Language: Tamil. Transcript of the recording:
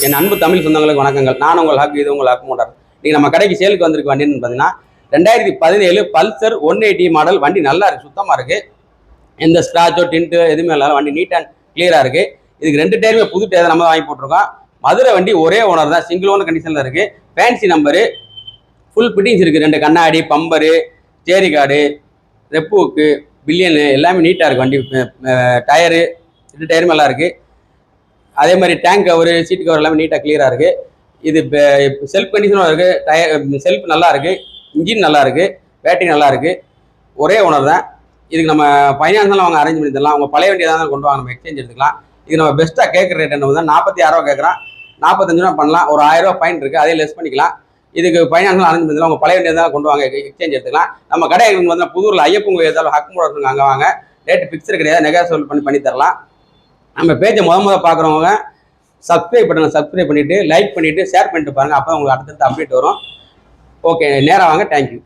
என் அன்பு தமிழ் சொந்தங்களுக்கு வணக்கங்கள். நான் உங்கள் ஹக், இது உங்கள் ஹக் மோட்டார். நீங்கள் நம்ம கடைக்கு சேலுக்கு வந்திருக்க வண்டின்னு பார்த்தீங்கன்னா 2017 பல்சர் 180 மாடல். வண்டி நல்லா இருக்குது, சுத்தமாக இருக்குது. எந்த ஸ்க்ராச்சோ டின்ட்டு எதுவுமே இல்லாத வண்டி நீட் அண்ட் கிளியராக இருக்குது. இதுக்கு 2 டயருமே புது டயர் நம்ம வாங்கி போட்டிருக்கோம். மதுரை வண்டி ஒரே ஓனர் தான், சிங்கிள் ஓனர் கண்டிஷனில் இருக்குது. ஃபேன்சி நம்பரு, ஃபுல் ஃபிட்டிங்ஸ் இருக்குது. 2 கண்ணாடி, பம்பரு, ஸ்டேரி கார்டு, ரெப்புக்கு, பில்லியனு எல்லாமே நீட்டாக இருக்குது. வண்டி டயரு 2 டயருமே நல்லா இருக்குது. அதே மாதிரி டேங்க் கவர், சீட் கவர் எல்லாமே நீட்டாக கிளியராக இருக்குது. இது செல்ஃப் கண்டிஷனும் இருக்குது. செல்ஃப் நல்லா இருக்குது, இன்ஜின் நல்லா இருக்குது, பேட்டரி நல்லா இருக்குது. ஒரே ஓனர் தான். இதுக்கு நம்ம ஃபைனான்ஸ்லாம் அவங்க அரேஞ்ச் பண்ணி தரலாம். அவங்க பழைய வண்டி தான் கொண்டு வாங்க, நம்ம எக்ஸ்சேஞ்ச் எடுத்துக்கலாம். இது நம்ம பெஸ்ட்டாக கேட்குற ரேட் என்ன வந்து 46 கேட்குறான். 45 பண்ணலாம். ஒரு 1000 ஃபைன் இருக்குது, அதே லெஸ் பண்ணிக்கலாம். இதுக்கு ஃபைனான்ஸ்லாம் அரேஞ்ச் பண்ணி தரலாம். உங்கள் பழைய வண்டி தான் கொண்டு வாங்க, எக்ஸ்சேஞ்ச் எடுத்துக்கலாம். நம்ம கடை வந்து புதூரில் ஐயப்பன் ஏதாவது ஹக் மோட்டார்ஸ் அங்கே வாங்க. ரேட்டு ஃபிக்ஸ்டு கிடையாது, நெகோசியேட் பண்ணி தரலாம். நம்ம பேஜை முத பார்க்குறவங்க சப்ஸ்கிரைப் பண்ணிவிட்டு லைக் பண்ணிவிட்டு ஷேர் பண்ணிட்டு பாருங்கள். அப்போ உங்களுக்கு அடுத்தடுத்து அப்டேட் வரும். ஓகே, நேராக வாங்க. தேங்க்யூ.